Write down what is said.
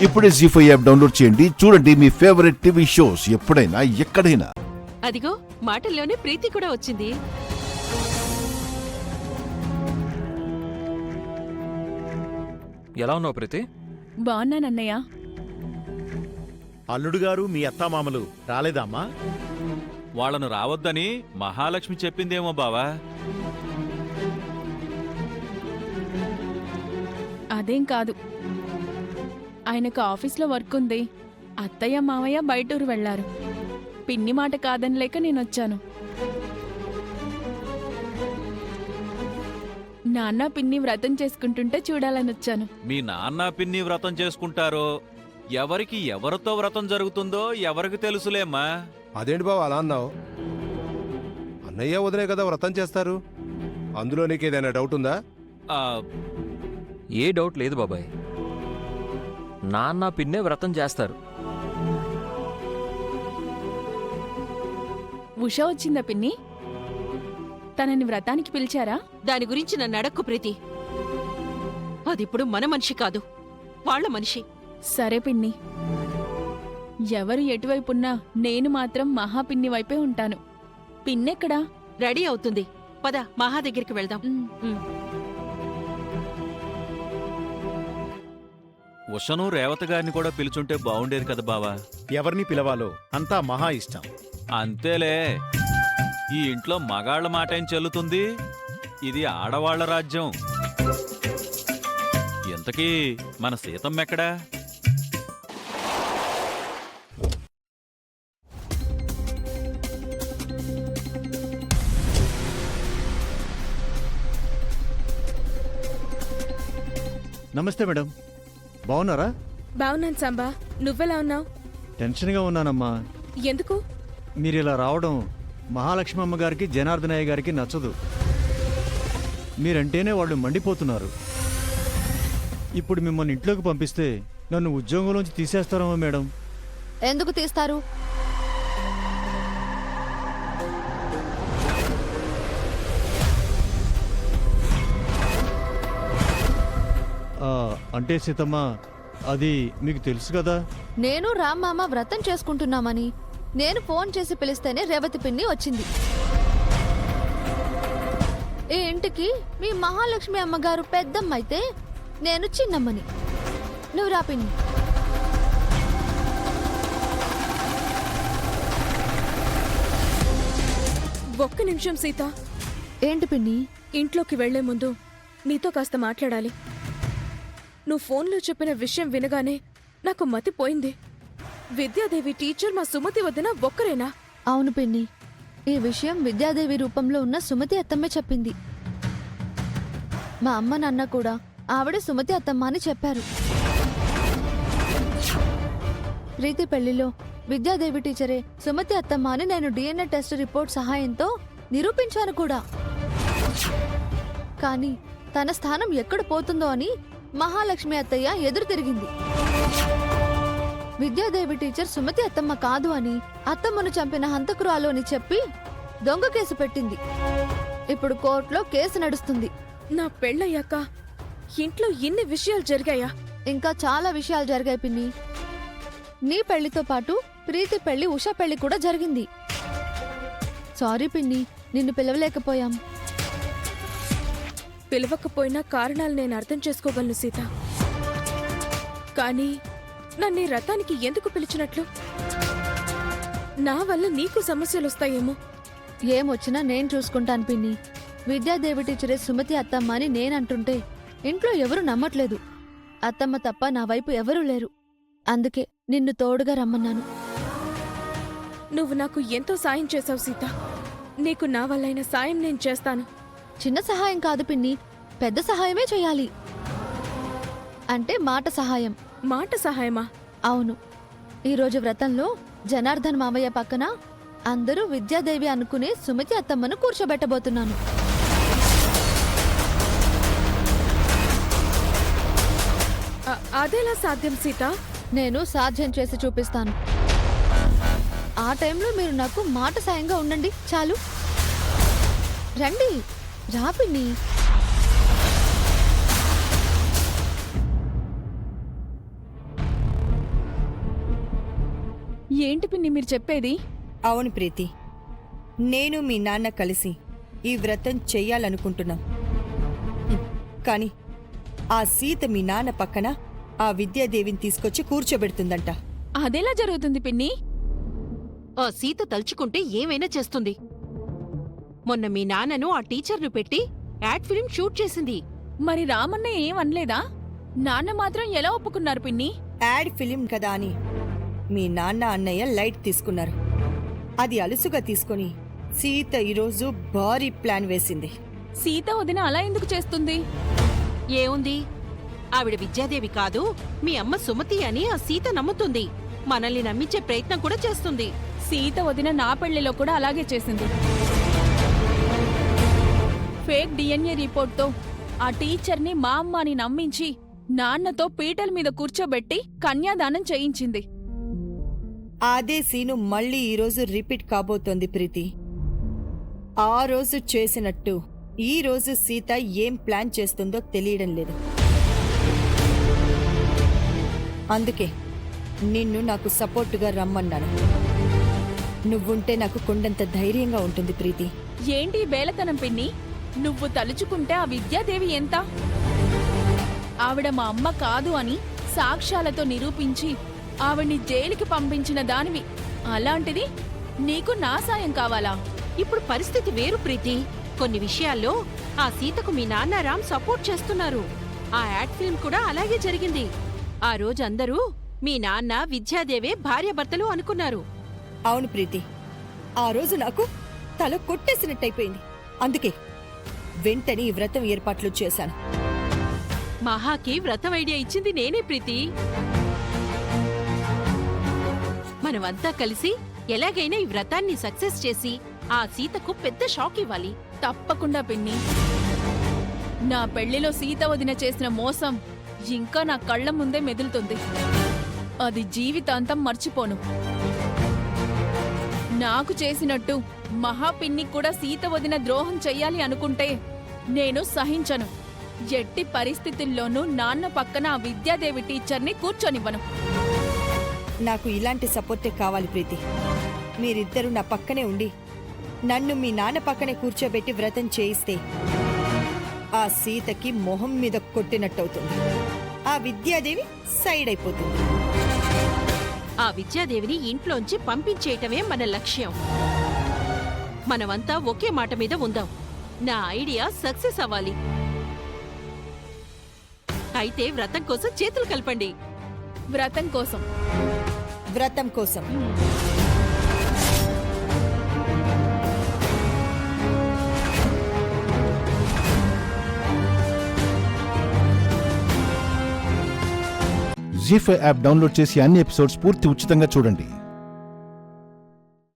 ఇప్పుడే జీ5 app download చేయండి. చూడండి మీ ఫేవరెట్ టీవీ షోస్ ఎప్పుడైనా ఎక్కడైనా. అదిగో మాటల్లోనే ప్రీతి కూడా వచ్చింది. ఎలా ఉన్నావు ప్రీతి? బాగున్నానన్నయ్య. అల్లుడు గారు మీ అత్తామామలు రాలేదమ్మా? వాళ్లను రావద్దని మహాలక్ష్మి చెప్పిందేమో బావా. అదేం కాదు, ఆయనకు ఆఫీస్లో వర్క్ ఉంది. అత్తయ్య మావయ్య బయటూరు వెళ్లారు. పిన్ని మాట కాదనిలేక నేనొచ్చాను. నాన్న పిన్ని వ్రతం చేసుకుంటుంటే చూడాలని వచ్చాను. మీ నాన్న పిన్ని వ్రతం చేసుకుంటారో ఎవరికి ఎవరితో వ్రతం జరుగుతుందో ఎవరికి తెలుసులేమ్మా. అదేంటి బావ అలా అన్నావు? అన్నయ్య వదిలే కదా వ్రతం చేస్తారు. అందులో నీకేదైనా డౌట్ ఉందా? ఆ, ఏ డౌట్ లేదు బాబాయ్. నాన్న పిన్నే వ్రతం చేస్తారు. ఉష వచ్చిందా పిన్ని? తనని వ్రతానికి పిలిచారా? దాని గురించి నన్ను అడక్కు ప్రీతి. అదిప్పుడు మన మనిషి కాదు, వాళ్ళ మనిషి. సరే పిన్ని, ఎవరు ఎటువైపున్నా నేను మాత్రం మహాపిన్ని వైపే ఉంటాను. పిన్నెక్కడా? రెడీ అవుతుంది, పద మహా దగ్గరికి వెళ్దాం. ఉషను రేవతి గారిని కూడా పిలుచుంటే బావుండేది కదా బావా. ఎవరిని పిలవాలో అంతా మహా ఇష్టం. అంతేలే, ఈ ఇంట్లో మగాళ్ల మాటేం చెల్లుతుంది? ఇది ఆడవాళ్ల రాజ్యం. ఇంతకీ మన సీతమ్మెక్కడా? నమస్తే మేడం, బాగున్నారా? బాగున్నాను సాంబా, నువ్వెలా ఉన్నావు? టెన్షన్గా ఉన్నానమ్మా. ఎందుకు? మీరు ఇలా రావడం మహాలక్ష్మి అమ్మగారికి జనార్దనయ్య గారికి నచ్చదు. మీరంటేనే వాళ్ళు మండిపోతున్నారు. ఇప్పుడు మిమ్మల్ని ఇంట్లోకి పంపిస్తే నన్ను ఉద్యోగంలోంచి తీసేస్తారేమో మేడం. ఎందుకు తీస్తారు? అంటే సీతమ్మ, అది మీకు తెలుసు కదా. నేను రామ్మామ వ్రతం చేసుకుంటున్నామని నేను ఫోన్ చేసి పిలిస్తేనే రేవతి పిన్ని వచ్చింది. ఈ ఇంటికి మీ మహాలక్ష్మి అమ్మగారు పెద్దమ్మ అయితే నేను చిన్నమ్మని. నువ్వు రా పిన్ని. ఒక్క నిమిషం సీత. ఏంటి పిన్ని? ఇంట్లోకి వెళ్లే ముందు నీతో కాస్త మాట్లాడాలి. నువ్వు ఫోన్లో చెప్పిన విషయం వినగానే నాకు మతిపోయింది. విద్యాదేవి టీచర్ మా సుమతి వదిన ఒక్కరేనా? అవును పిన్ని, ఈ విషయం విద్యాదేవి రూపంలో ఉన్న సుమతి అత్తమ్మే చెప్పింది. మా అమ్మ నాన్న కూడా ఆవిడ సుమతి అత్తమ్మ అని చెప్పారు. ప్రీతి పెళ్లిలో విద్యాదేవి టీచరే సుమతి అత్తమ్మ అని నేను DNA టెస్ట్ రిపోర్ట్ సహాయంతో నిరూపించాను కూడా. కానీ తన స్థానం ఎక్కడ పోతుందో అని మహాలక్ష్మి అత్తయ్య ఎదురు తిరిగింది. విద్యాదేవి టీచర్ సుమతి అత్తమ్మ కాదు అని, అత్తమ్మను చంపిన హంతకురాలు అని చెప్పి దొంగ కేసు పెట్టింది. ఇప్పుడు కోర్టులో కేసు నడుస్తుంది. నా పెళ్ళయ్యాక ఇంట్లో ఇన్ని విషయాలు జరిగాయా? ఇంకా చాలా విషయాలు జరిగాయి పిన్ని. నీ పెళ్లితో పాటు ప్రీతి పెళ్లి, ఉష పెళ్లి కూడా జరిగింది. సారీ పిన్ని, నిన్ను పిలవలేకపోయాం. పిలవకపోయినా కారణాలు నేను అర్థం చేసుకోగలను సీత. కానీ నన్ను ఈ రథానికి ఎందుకు పిలిచినట్లు? నా వల్ల నీకు సమస్యలొస్తాయేమో. ఏమొచ్చినా నేను చూసుకుంటాను పిన్ని. విద్యాదేవి టీచరే సుమతి అత్తమ్మ అని నేనంటుంటే ఇంట్లో ఎవరూ నమ్మట్లేదు. అత్తమ్మ తప్ప నా వైపు ఎవరూ లేరు. అందుకే నిన్ను తోడుగా రమ్మన్నాను. నువ్వు నాకు ఎంతో సాయం చేశావు సీత. నీకు నా వల్లైన సాయం నేను చేస్తాను. చిన్న సహాయం కాదు పిన్ని, పెద్ద సహాయమే చేయాలి. అంటే మాట సహాయం. మాట సహాయమా? అవును. ఈరోజు వ్రతంలో జనార్దన్ మావయ్య పక్కన అందరూ విద్యాదేవి అనుకునే సుమతి అత్తమ్మను కూర్చోబెట్టబోతున్నాను. అదేలా సాధ్యం సీత? నేను సాధ్యం చేసి చూపిస్తాను. ఆ టైంలో మీరు నాకు మాట సాయంగా ఉండండి చాలు. రండి, రా పిన్ని. ఏంటి పిన్ని మీరు చెప్పేది? అవును ప్రీతి, నేను మీ నాన్న కలిసి ఈ వ్రతం చెయ్యాలనుకుంటున్నాం. కాని ఆ సీత మీ నాన్న పక్కన ఆ విద్యాదేవిని తీసుకొచ్చి కూర్చోబెడుతుందంట. అదెలా జరుగుతుంది పిన్ని? ఆ సీత తలుచుకుంటే ఏమైనా చేస్తుంది. మొన్న మీ నాన్నను ఆ టీచర్ను పెట్టి యాడ్ ఫిల్మ్ షూట్ చేసింది. మరి రామన్న ఏం అనలేదా? నాన్న మాత్రం ఎలా ఒప్పుకున్నారు పిన్ని? యాడ్ ఫిలిం కదా అని మీ నాన్న అన్నయ్య లైట్ తీసుకున్నారు. అది అలుసుగా తీసుకొని సీత ఈరోజు భారీ ప్లాన్ వేసింది. సీత వదిన అలా ఎందుకు చేస్తుంది? ఏముంది, ఆవిడ విద్యాదేవి కాదు, మీ అమ్మ సుమతి అని ఆ సీత నమ్ముతుంది. మనల్ని నమ్మించే ప్రయత్నం కూడా చేస్తుంది. సీత వదిన నా పెళ్లిలో కూడా అలాగే చేసింది. ఫేక్ డిఎన్ఏ రిపోర్ట్తో ఆ టీచర్ని మా అమ్మ అని నమ్మించి నాన్నతో పీటల మీద కూర్చోబెట్టి కన్యాదానం చేయించింది. అదే సీను మళ్ళీ ఈరోజు రిపీట్ కాబోతోంది ప్రీతి. ఆ రోజు చేసినట్టు ఈ రోజు సీత ఏం ప్లాన్ చేస్తుందో తెలియడం లేదు. అందుకే నిన్ను నాకు సపోర్టుగా రమ్మన్నాను. నువ్వుంటే నాకు కొండంత ధైర్యంగా ఉంటుంది ప్రీతి. ఏంటి బేలతనం పిన్ని? నువ్వు తలుచుకుంటే ఆ విద్యాదేవి ఎంత? ఆవిడ మా అమ్మ కాదు అని సాక్ష్యాలతో నిరూపించి ఆవిడ్ని జైలుకి పంపించిన దానివి. అలాంటిది నీకు నా సాయం కావాలా? ఇప్పుడు పరిస్థితి వేరు ప్రీతి. కొన్ని విషయాల్లో ఆ సీతకు మీ నాన్న రామ్ సపోర్ట్ చేస్తున్నారు. ఆ యాడ్ ఫిల్మ్ కూడా అలాగే జరిగింది. ఆ రోజు అందరూ మీ నాన్న విద్యాదేవే భార్యాభర్తలు అనుకున్నారు. అవును ప్రీతి, ఆ రోజు నాకు తల కొట్టేసినట్టయిపోయింది. అందుకే వెంటనే ఈ వ్రతం ఏర్పాట్లు చేశాను. మహాకి వ్రతం ఐడియా ఇచ్చింది నేనే ప్రీతి. మనమంతా కలిసి ఎలాగైనా ఈ వ్రతాన్ని సక్సెస్ చేసి ఆ సీతకు పెద్ద షాక్ ఇవ్వాలి. తప్పకుండా పిన్ని. నా పెళ్లిలో సీత వదిన చేసిన మోసం ఇంకా నా కళ్ల ముందే మెదులుతుంది. అది జీవితాంతం మర్చిపోను. నాకు చేసినట్టు మహాపిన్ని కూడా సీత వదిన ద్రోహం చెయ్యాలి అనుకుంటే నేను సహించను. ఎట్టి పరిస్థితుల్లోనూ నాన్న పక్కన ఆ విద్యాదేవి టీచర్ని కూర్చొనివ్వను. నాకు ఇలాంటి సపోర్టే కావాలి ప్రీతి. మీరిద్దరూ నా పక్కనే ఉండి నన్ను మీ నాన్న పక్కనే కూర్చోబెట్టి వ్రతం చేయిస్తే ఆ సీతకి మొహం మీద కొట్టినట్టవుతుంది. ఆ విద్యాదేవి సైడ్ అయిపోతుంది. ఆ విద్యాదేవిని ఇంట్లోంచి పంపించేయటమే మన లక్ష్యం. మనమంతా ఒకే మాట మీద ఉందాం. నా ఐడియా సక్సెస్ అవ్వాలి. అయితే వ్రతం కోసం చేతులు కలపండి. వ్రతం కోసం. వ్రతం కోసం. జీ5 యాప్ డౌన్లోడ్ చేసి అన్ని ఎపిసోడ్స్ పూర్తి ఉచితంగా చూడండి.